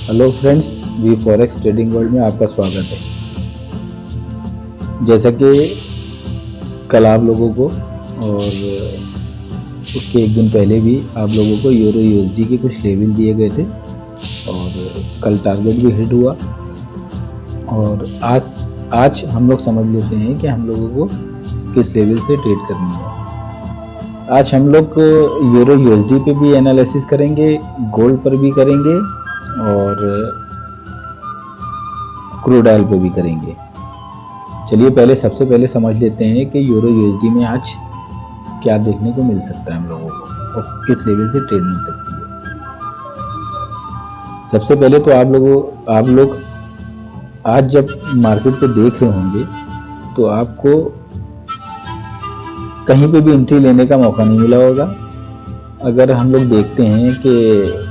Hello friends, we forex trading world में आपका स्वागत है। जैसा कि कल आप लोगों को और उसके एक दिन पहले भी आप लोगों को यूरो यूएसडी के कुछ लेवल दिए गए थे और कल टारगेट भी हिट हुआ। और आज हम लोग समझ लेते हैं कि हम लोगों को किस लेवल से ट्रेड करनी है। आज हम लोग यूरो यूएसडी पे भी एनालिसिस करेंगे, गोल्ड पर भी करेंगे और क्रूड ऑयल पे भी करेंगे। चलिए सबसे पहले समझ लेते हैं कि यूरो यूएसडी में आज क्या देखने को मिल सकता है हम लोगों को और किस लेवल से ट्रेड मिल सकती है। सबसे पहले तो आप लोग आज जब मार्केट को देख रहे होंगे तो आपको कहीं पे भी एंट्री लेने का मौका नहीं मिला होगा। अगर हम लोग देखते हैं कि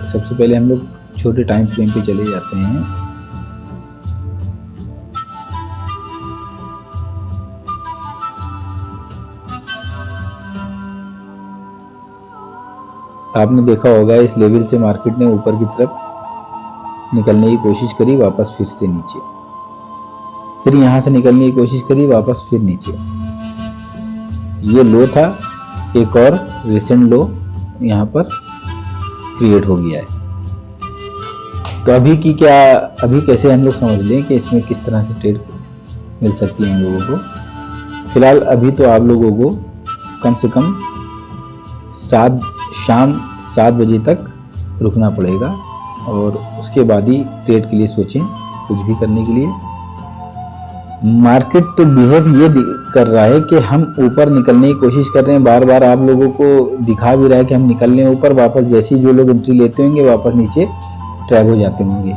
सबसे पहले हम लोग छोटे टाइम फ्रेम पे चले जाते हैं। आपने देखा होगा इस लेवल से मार्केट ने ऊपर की तरफ निकलने की कोशिश करी, वापस फिर से नीचे, फिर यहां से निकलने की कोशिश करी, वापस फिर नीचे। ये लो था, एक और रिसेंट लो यहां पर क्रिएट हो गया है। तो अभी कैसे हम लोग समझ लें कि इसमें किस तरह से ट्रेड मिल सकती है हम लोगों को। फिलहाल अभी तो आप लोगों को कम से कम शाम 7 बजे तक रुकना पड़ेगा और उसके बाद ही ट्रेड के लिए सोचें, कुछ भी करने के लिए। मार्केट तो बिहेव ये कर रहा है कि हम ऊपर निकलने की कोशिश कर रहे हैं, बार बार आप लोगों को दिखा भी रहा है कि हम निकल रहे हैं ऊपर। वापस जैसे ही जो लोग एंट्री लेते होंगे वापस नीचे ट्रैप हो जाते होंगे,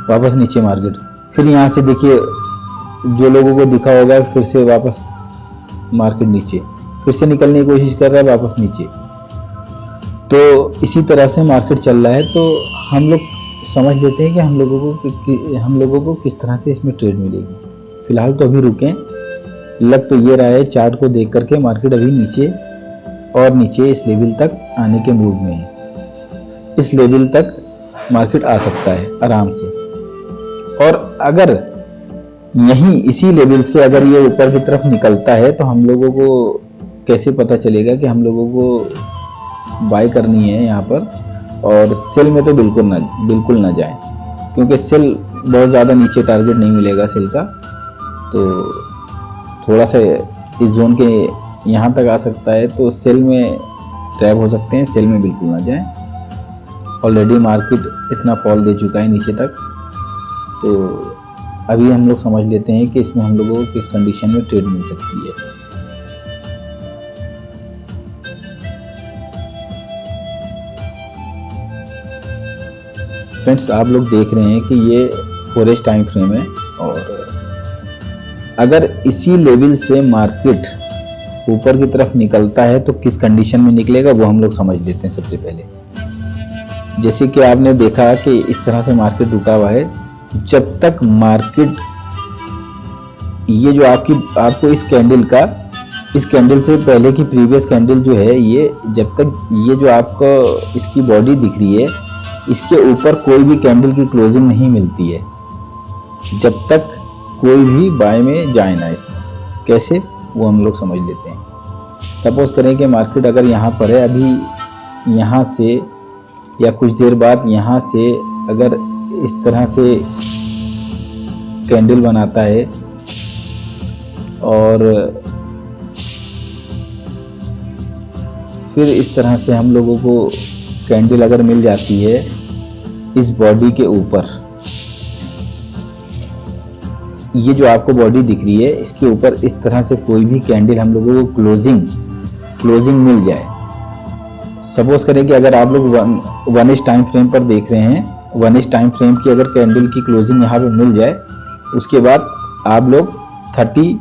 वापस नीचे मार्केट। फिर यहाँ से देखिए जो लोगों को दिखा होगा फिर से वापस मार्केट नीचे, फिर से निकलने की कोशिश कर रहा है, वापस नीचे। तो इसी तरह से मार्केट चल रहा है। तो हम लोग समझ लेते हैं कि हम लोगों को किस तरह से इसमें ट्रेड मिलेगी। फिलहाल तो अभी रुकें, लग तो ये रहा है चार्ट को देख करके मार्केट अभी नीचे और नीचे इस लेवल तक आने के मूड में है। इस लेवल तक मार्केट आ सकता है आराम से। और अगर यहीं इसी लेवल से अगर ये ऊपर की तरफ निकलता है तो हम लोगों को कैसे पता चलेगा कि हम लोगों को बाय करनी है यहाँ पर। और सेल में तो बिल्कुल ना जाए, क्योंकि सेल बहुत ज़्यादा नीचे टारगेट नहीं मिलेगा सेल का। तो थोड़ा सा इस जोन के यहाँ तक आ सकता है तो सेल में ट्रैप हो सकते हैं, सेल में बिल्कुल ना जाए। ऑलरेडी मार्केट इतना फॉल दे चुका है नीचे तक। तो अभी हम लोग समझ लेते हैं कि इसमें हम लोगों को किस कंडीशन में ट्रेड मिल सकती है। फ्रेंड्स, आप लोग देख रहे हैं कि ये 4H टाइम फ्रेम है और अगर इसी लेवल से मार्केट ऊपर की तरफ निकलता है तो किस कंडीशन में निकलेगा वो हम लोग समझ लेते हैं। सबसे पहले जैसे कि आपने देखा कि इस तरह से मार्केट रुका हुआ है। जब तक मार्केट ये जो आपको इस कैंडल से पहले की प्रीवियस कैंडल जो है, ये जब तक ये जो आपको इसकी बॉडी दिख रही है, इसके ऊपर कोई भी कैंडल की क्लोजिंग नहीं मिलती है जब तक कोई भी बाय में जाए ना। इसमें कैसे वो हम लोग समझ लेते हैं। सपोज करें कि मार्केट अगर यहाँ पर है, अभी यहाँ से या कुछ देर बाद यहाँ से अगर इस तरह से कैंडल बनाता है और फिर इस तरह से हम लोगों को कैंडल अगर मिल जाती है इस बॉडी के ऊपर, ये जो आपको बॉडी दिख रही है इसके ऊपर इस तरह से कोई भी कैंडल हम लोगों को क्लोजिंग मिल जाए। सपोज करें कि अगर आप लोग 1H टाइम फ्रेम पर देख रहे हैं, 1H टाइम फ्रेम की अगर कैंडल की क्लोजिंग यहाँ पे मिल जाए, उसके बाद आप लोग 30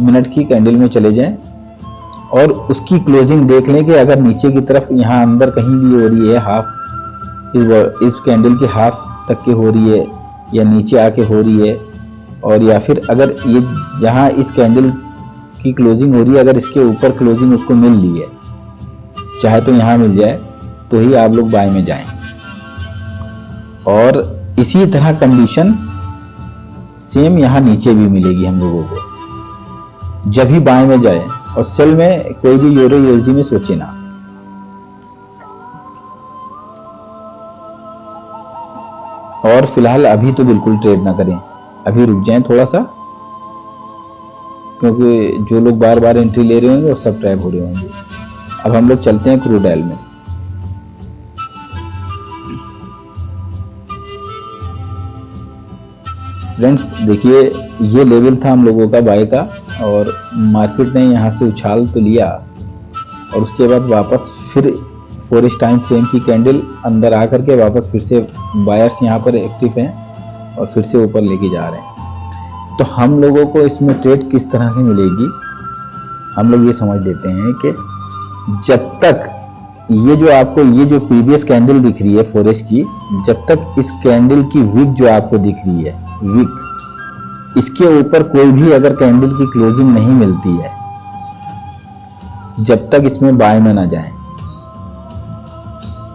मिनट की कैंडल में चले जाएं और उसकी क्लोजिंग देख लें कि अगर नीचे की तरफ यहाँ अंदर कहीं भी हो रही है, हाफ इस कैंडल की हाफ तक की हो रही है या नीचे आके हो रही है, और या फिर अगर ये जहाँ इस कैंडल की क्लोजिंग हो रही है अगर इसके ऊपर क्लोजिंग उसको मिल ली है, चाहे तो यहाँ मिल जाए तो ही आप लोग बाय में जाएं। और इसी तरह कंडीशन सेम यहाँ नीचे भी मिलेगी हम लोगों को जब भी बाएं में जाए। और सेल में कोई भी यूरो यूएसडी में सोचे ना। और फिलहाल अभी तो बिल्कुल ट्रेड ना करें, अभी रुक जाएं थोड़ा सा, क्योंकि जो लोग बार बार एंट्री ले रहे होंगे वो सब ट्रैप हो रहे होंगे। अब हम लोग चलते हैं क्रूड ऑयल में। फ्रेंड्स देखिए, ये लेवल था हम लोगों का बाय का, और मार्केट ने यहाँ से उछाल तो लिया और उसके बाद वापस फिर 4 टाइम फ्रेम की कैंडल अंदर आकर के वापस फिर से बायर्स यहाँ पर एक्टिव हैं और फिर से ऊपर लेके जा रहे हैं। तो हम लोगों को इसमें ट्रेड किस तरह से मिलेगी, हम लोग ये समझ लेते हैं कि जब तक ये जो आपको ये जो प्रीवियस कैंडल दिख रही है 4S की, जब तक इस कैंडल की विक जो आपको दिख रही है विक, इसके ऊपर कोई भी अगर कैंडल की क्लोजिंग नहीं मिलती है, जब तक इसमें बाय में ना जाए।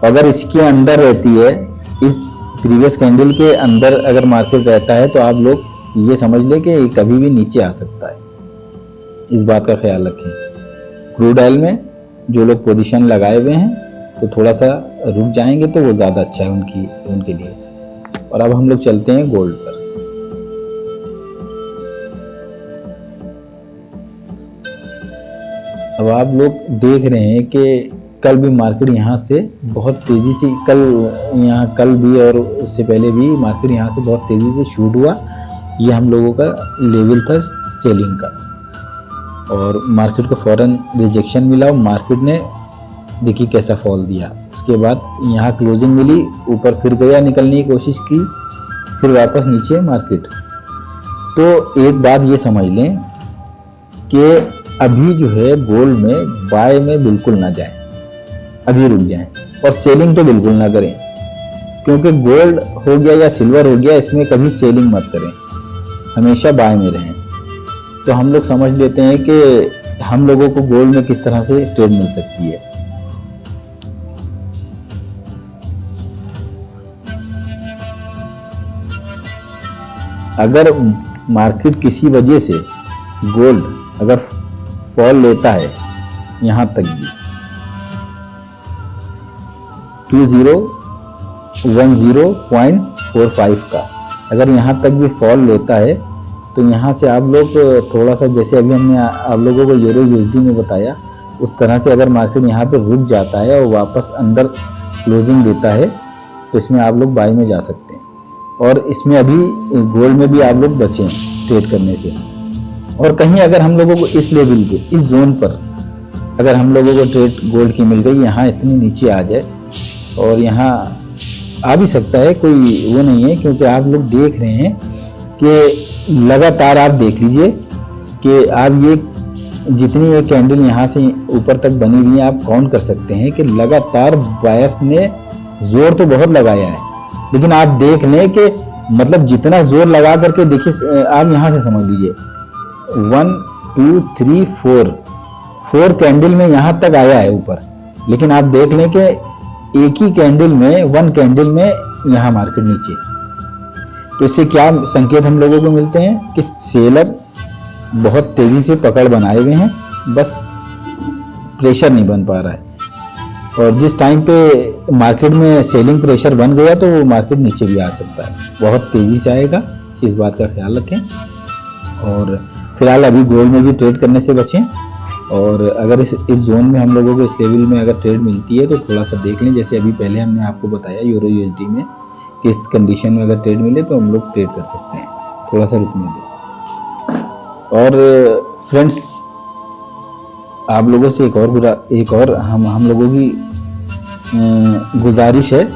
अगर इसके अंदर रहती है, इस प्रीवियस कैंडल के अंदर अगर मार्केट रहता है, तो आप लोग ये समझ ले कि कभी भी नीचे आ सकता है। इस बात का ख्याल रखें। क्रूड ऑयल में जो लोग पोजीशन लगाए हुए हैं तो थोड़ा सा रुक जाएंगे तो वो ज़्यादा अच्छा है उनके लिए। और अब हम लोग चलते हैं गोल्ड पर। अब आप लोग देख रहे हैं कि कल भी मार्केट यहाँ से बहुत तेज़ी से, कल भी और उससे पहले भी मार्केट यहाँ से बहुत तेज़ी से शूट हुआ। ये हम लोगों का लेवल था सेलिंग का, और मार्केट को फौरन रिजेक्शन मिला और मार्केट ने देखिए कैसा फॉल दिया। उसके बाद यहाँ क्लोजिंग मिली, ऊपर फिर गया, निकलने की कोशिश की, फिर वापस नीचे मार्केट। तो एक बात ये समझ लें कि अभी जो है गोल्ड में बाय में बिल्कुल ना जाएं, अभी रुक जाएं, और सेलिंग तो बिल्कुल ना करें, क्योंकि गोल्ड हो गया या सिल्वर हो गया, इसमें कभी सेलिंग मत करें, हमेशा बाय में रहें। तो हम लोग समझ लेते हैं कि हम लोगों को गोल्ड में किस तरह से ट्रेड मिल सकती है। अगर मार्केट किसी वजह से गोल्ड अगर फॉल लेता है यहां तक भी 2010.45 का, अगर यहां तक भी फॉल लेता है, तो यहाँ से आप लोग थोड़ा सा, जैसे अभी हमने आप लोगों को यूरो यूएसडी में बताया, उस तरह से अगर मार्केट यहाँ पे रुक जाता है और वापस अंदर क्लोजिंग देता है, तो इसमें आप लोग बाय में जा सकते हैं। और इसमें अभी गोल्ड में भी आप लोग बचें ट्रेड करने से। और कहीं अगर हम लोगों को इस लेवल पे, इस जोन पर अगर हम लोगों को ट्रेड गोल्ड की मिल गई, यहाँ इतनी नीचे आ जाए, और यहाँ आ भी सकता है, कोई वो नहीं है, क्योंकि आप लोग देख रहे हैं कि लगातार आप देख लीजिए कि आप ये जितनी ये कैंडल यहाँ से ऊपर तक बनी हुई है, आप काउंट कर सकते हैं कि लगातार बायर्स ने जोर तो बहुत लगाया है, लेकिन आप देख लें कि मतलब जितना जोर लगा करके देखिए, आप यहाँ से समझ लीजिए 1 2 3 4 कैंडल में यहाँ तक आया है ऊपर, लेकिन आप देख लें कि एक ही कैंडल में, 1 कैंडल में यहाँ मार्केट नीचे। तो इससे क्या संकेत हम लोगों को मिलते हैं कि सेलर बहुत तेजी से पकड़ बनाए हुए हैं, बस प्रेशर नहीं बन पा रहा है। और जिस टाइम पे मार्केट में सेलिंग प्रेशर बन गया, तो वो मार्केट नीचे भी आ सकता है, बहुत तेजी से आएगा, इस बात का ख्याल रखें। और फिलहाल अभी गोल्ड में भी ट्रेड करने से बचें। और अगर इस जोन में हम लोगों को, इस लेवल में अगर ट्रेड मिलती है, तो थोड़ा सा देख लें, जैसे अभी पहले हमने आपको बताया यूरो यूएसडी में कि इस कंडीशन में अगर ट्रेड मिले तो हम लोग ट्रेड कर सकते हैं, थोड़ा सा रुकने दें। और फ्रेंड्स, आप लोगों से एक और हम लोगों की गुजारिश है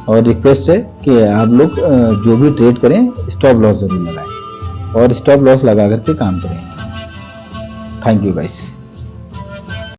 और रिक्वेस्ट है कि आप लोग जो भी ट्रेड करें, स्टॉप लॉस जरूर लगाएं और स्टॉप लॉस लगा करके काम करें। Thank you guys.